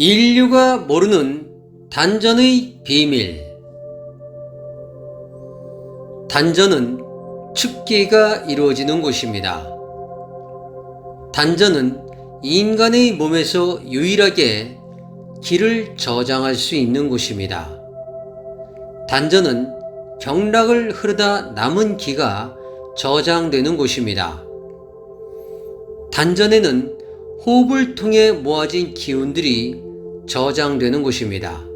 인류가 모르는 단전의 비밀. 단전은 축기가 이루어지는 곳입니다. 단전은 인간의 몸에서 유일하게 기를 저장할 수 있는 곳입니다. 단전은 경락을 흐르다 남은 기가 저장되는 곳입니다. 단전에는 호흡을 통해 모아진 기운들이 저장되는 곳입니다.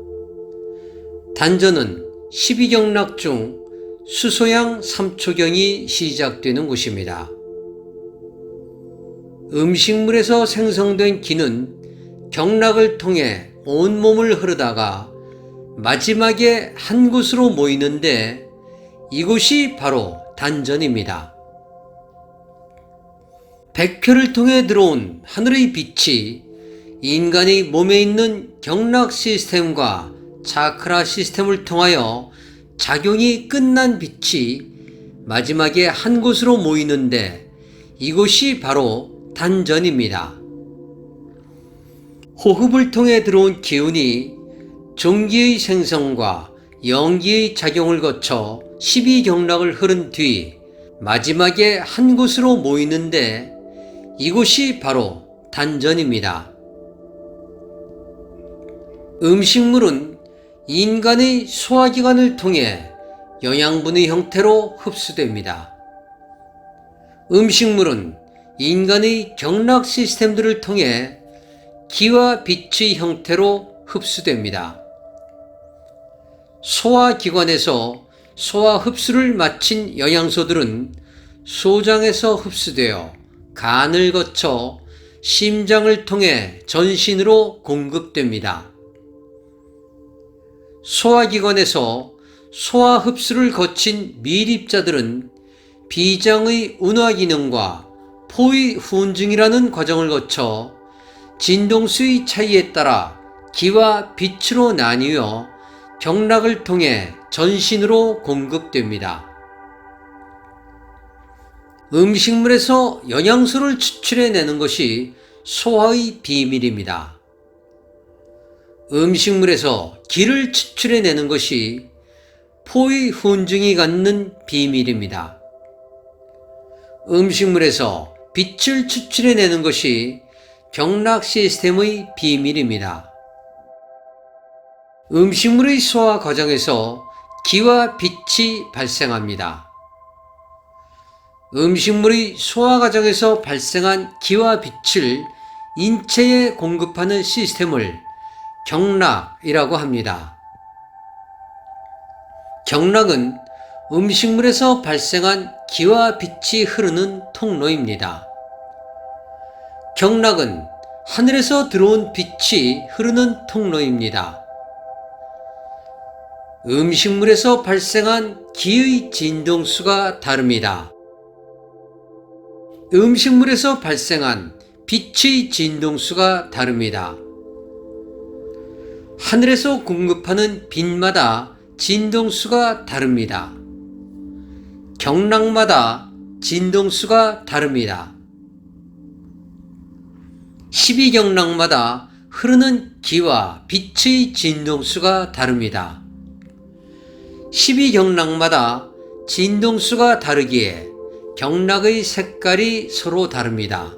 단전은 12경락 중 수소양 3초경이 시작되는 곳입니다. 음식물에서 생성된 기는 경락을 통해 온몸을 흐르다가 마지막에 한 곳으로 모이는데 이곳이 바로 단전입니다. 백혈을 통해 들어온 하늘의 빛이 인간의 몸에 있는 경락 시스템과 차크라 시스템을 통하여 작용이 끝난 빛이 마지막에 한 곳으로 모이는데 이곳이 바로 단전입니다. 호흡을 통해 들어온 기운이 종기의 생성과 영기의 작용을 거쳐 12경락을 흐른 뒤 마지막에 한 곳으로 모이는데 이곳이 바로 단전입니다. 음식물은 인간의 소화기관을 통해 영양분의 형태로 흡수됩니다. 음식물은 인간의 경락 시스템들을 통해 기와 빛의 형태로 흡수됩니다. 소화기관에서 소화 흡수를 마친 영양소들은 소장에서 흡수되어 간을 거쳐 심장을 통해 전신으로 공급됩니다. 소화기관에서 소화 흡수를 거친 미립자들은 비장의 운화 기능과 포의 후운증이라는 과정을 거쳐 진동수의 차이에 따라 기와 빛으로 나뉘어 경락을 통해 전신으로 공급됩니다. 음식물에서 영양소를 추출해내는 것이 소화의 비밀입니다. 음식물에서 기를 추출해내는 것이 포의 후운증이 갖는 비밀입니다. 음식물에서 빛을 추출해내는 것이 경락 시스템의 비밀입니다. 음식물의 소화 과정에서 기와 빛이 발생합니다. 음식물의 소화 과정에서 발생한 기와 빛을 인체에 공급하는 시스템을 경락이라고 합니다. 경락은 음식물에서 발생한 기와 빛이 흐르는 통로입니다. 경락은 하늘에서 들어온 빛이 흐르는 통로입니다. 음식물에서 발생한 기의 진동수가 다릅니다. 음식물에서 발생한 빛의 진동수가 다릅니다. 하늘에서 공급하는 빛마다 진동수가 다릅니다. 경락마다 진동수가 다릅니다. 12경락마다 흐르는 기와 빛의 진동수가 다릅니다. 12경락마다 진동수가 다르기에 경락의 색깔이 서로 다릅니다.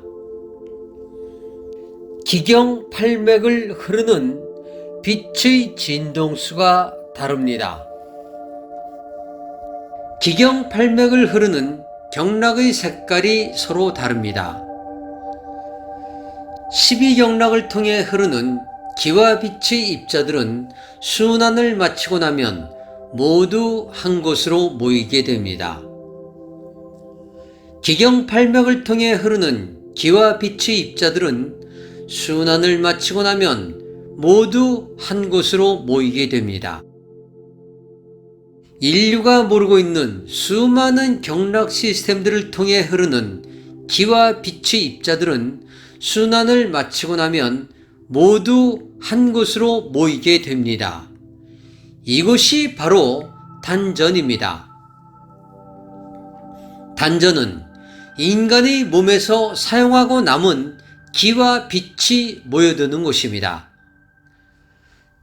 기경팔맥을 흐르는 빛의 진동수가 다릅니다. 기경팔맥을 흐르는 경락의 색깔이 서로 다릅니다. 12경락을 통해 흐르는 기와 빛의 입자들은 순환을 마치고 나면 모두 한 곳으로 모이게 됩니다. 기경팔맥을 통해 흐르는 기와 빛의 입자들은 순환을 마치고 나면 모두 한 곳으로 모이게 됩니다. 인류가 모르고 있는 수많은 경락 시스템들을 통해 흐르는 기와 빛의 입자들은 순환을 마치고 나면 모두 한 곳으로 모이게 됩니다. 이것이 바로 단전입니다. 단전은 인간의 몸에서 사용하고 남은 기와 빛이 모여드는 곳입니다.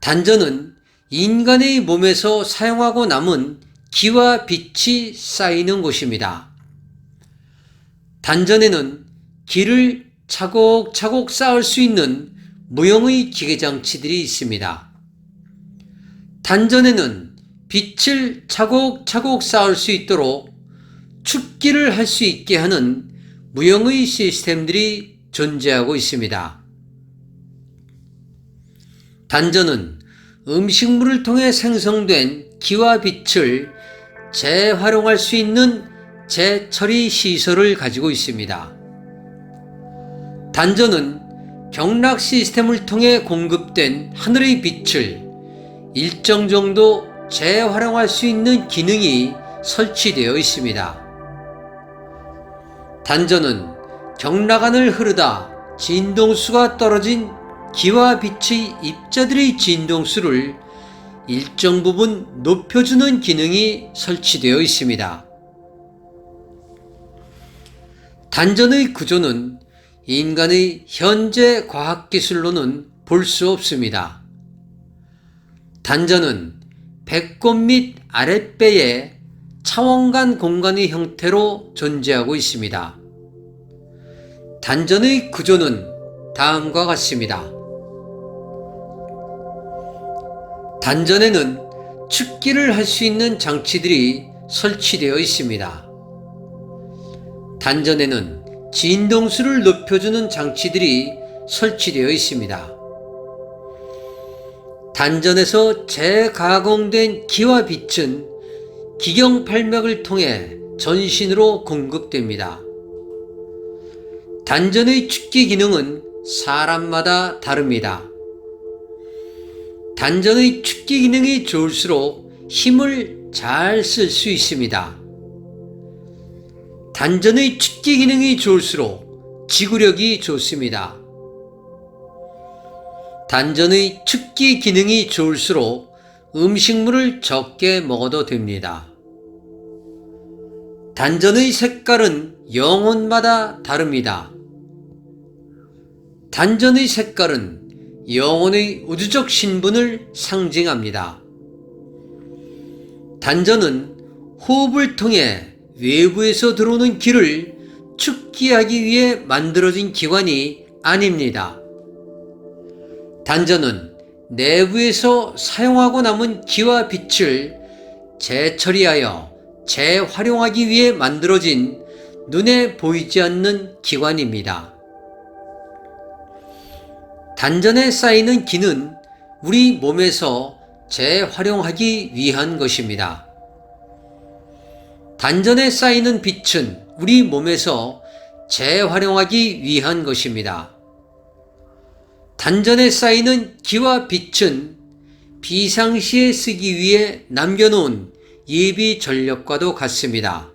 단전은 인간의 몸에서 사용하고 남은 기와 빛이 쌓이는 곳입니다. 단전에는 기를 차곡차곡 쌓을 수 있는 무형의 기계장치들이 있습니다. 단전에는 빛을 차곡차곡 쌓을 수 있도록 축기를 할 수 있게 하는 무형의 시스템들이 존재하고 있습니다. 단전은 음식물을 통해 생성된 기와 빛을 재활용할 수 있는 재처리 시설을 가지고 있습니다. 단전은 경락 시스템을 통해 공급된 하늘의 빛을 일정 정도 재활용할 수 있는 기능이 설치되어 있습니다. 단전은 경락안을 흐르다 진동수가 떨어진 기와 빛의 입자들의 진동수를 일정 부분 높여주는 기능이 설치되어 있습니다. 단전의 구조는 인간의 현재 과학기술로는 볼 수 없습니다. 단전은 배꼽 및 아랫배에 차원간 공간의 형태로 존재하고 있습니다. 단전의 구조는 다음과 같습니다. 단전에는 축기를 할 수 있는 장치들이 설치되어 있습니다. 단전에는 진동수를 높여주는 장치들이 설치되어 있습니다. 단전에서 재가공된 기와 빛은 기경팔맥을 통해 전신으로 공급됩니다. 단전의 축기 기능은 사람마다 다릅니다. 단전의 축기 기능이 좋을수록 힘을 잘 쓸 수 있습니다. 단전의 축기 기능이 좋을수록 지구력이 좋습니다. 단전의 축기 기능이 좋을수록 음식물을 적게 먹어도 됩니다. 단전의 색깔은 영혼마다 다릅니다. 단전의 색깔은 영혼의 우주적 신분을 상징합니다. 단전은 호흡을 통해 외부에서 들어오는 기를 축기하기 위해 만들어진 기관이 아닙니다. 단전은 내부에서 사용하고 남은 기와 빛을 재처리하여 재활용하기 위해 만들어진 눈에 보이지 않는 기관입니다. 단전에 쌓이는 기는 우리 몸에서 재활용하기 위한 것입니다. 단전에 쌓이는 빛은 우리 몸에서 재활용하기 위한 것입니다. 단전에 쌓이는 기와 빛은 비상시에 쓰기 위해 남겨놓은 예비 전력과도 같습니다.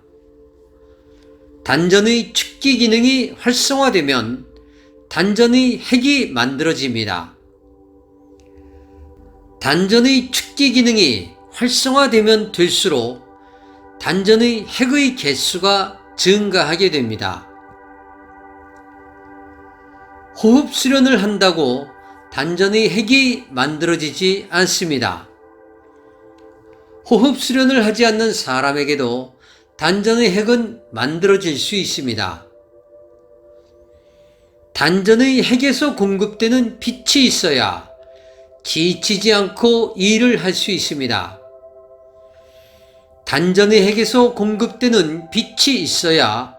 단전의 축기 기능이 활성화되면 단전의 핵이 만들어집니다. 단전의 축기 기능이 활성화되면 될수록 단전의 핵의 개수가 증가하게 됩니다. 호흡 수련을 한다고 단전의 핵이 만들어지지 않습니다. 호흡 수련을 하지 않는 사람에게도 단전의 핵은 만들어질 수 있습니다. 단전의 핵에서 공급되는 빛이 있어야 지치지 않고 일을 할 수 있습니다. 단전의 핵에서 공급되는 빛이 있어야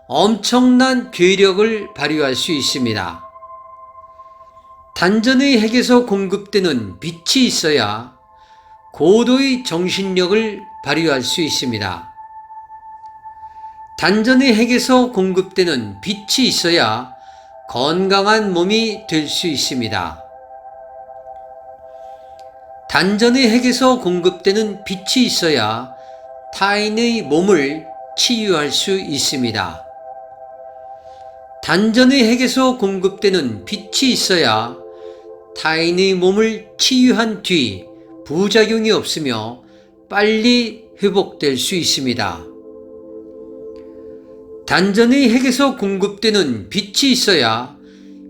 엄청난 괴력을 발휘할 수 있습니다. 단전의 핵에서 공급되는 빛이 있어야 고도의 정신력을 발휘할 수 있습니다. 단전의 핵에서 공급되는 빛이 있어야 건강한 몸이 될 수 있습니다. 단전의 핵에서 공급되는 빛이 있어야 타인의 몸을 치유할 수 있습니다. 단전의 핵에서 공급되는 빛이 있어야 타인의 몸을 치유한 뒤 부작용이 없으며 빨리 회복될 수 있습니다. 단전의 핵에서 공급되는 빛이 있어야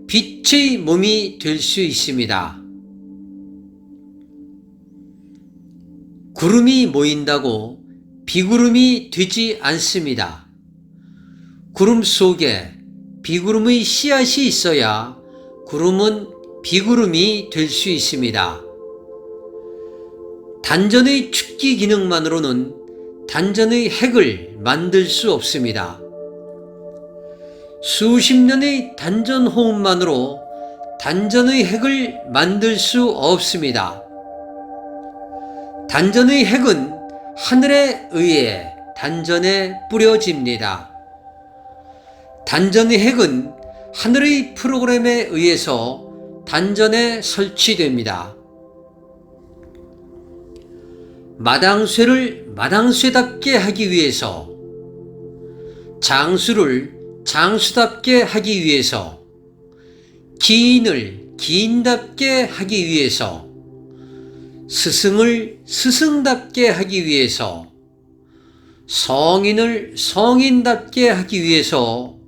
빛의 몸이 될 수 있습니다. 구름이 모인다고 비구름이 되지 않습니다. 구름 속에 비구름의 씨앗이 있어야 구름은 비구름이 될 수 있습니다. 단전의 축기 기능만으로는 단전의 핵을 만들 수 없습니다. 수십 년의 단전 호흡만으로 단전의 핵을 만들 수 없습니다. 단전의 핵은 하늘에 의해 단전에 뿌려집니다. 단전의 핵은 하늘의 프로그램에 의해서 단전에 설치됩니다. 마당쇠를 마당쇠답게 하기 위해서, 장수를 장수답게 하기 위해서, 기인을 기인답게 하기 위해서, 스승을 스승답게 하기 위해서, 성인을 성인답게 하기 위해서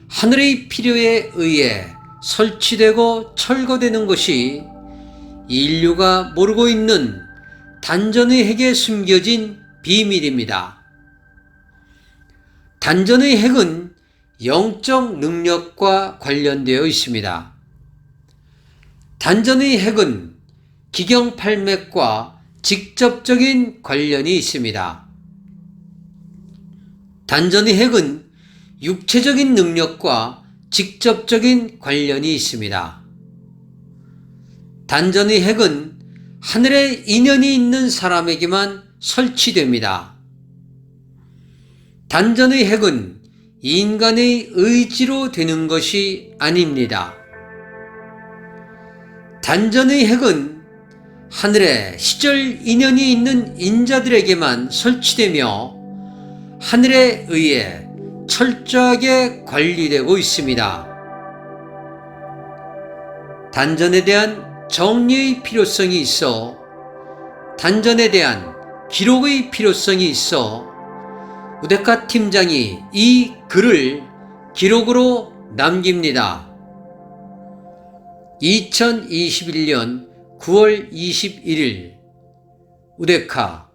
하늘의 필요에 의해 설치되고 철거되는 것이 인류가 모르고 있는 단전의 핵에 숨겨진 비밀입니다. 단전의 핵은 영적 능력과 관련되어 있습니다. 단전의 핵은 기경팔맥과 직접적인 관련이 있습니다. 단전의 핵은 육체적인 능력과 직접적인 관련이 있습니다. 단전의 핵은 하늘에 인연이 있는 사람에게만 설치됩니다. 단전의 핵은 인간의 의지로 되는 것이 아닙니다. 단전의 핵은 하늘에 시절 인연이 있는 인자들에게만 설치되며 하늘에 의해 철저하게 관리되고 있습니다. 단전에 대한 정리의 필요성이 있어 단전에 대한 기록의 필요성이 있어 우데카 팀장이 이 글을 기록으로 남깁니다. 2021년 9월 21일 우데카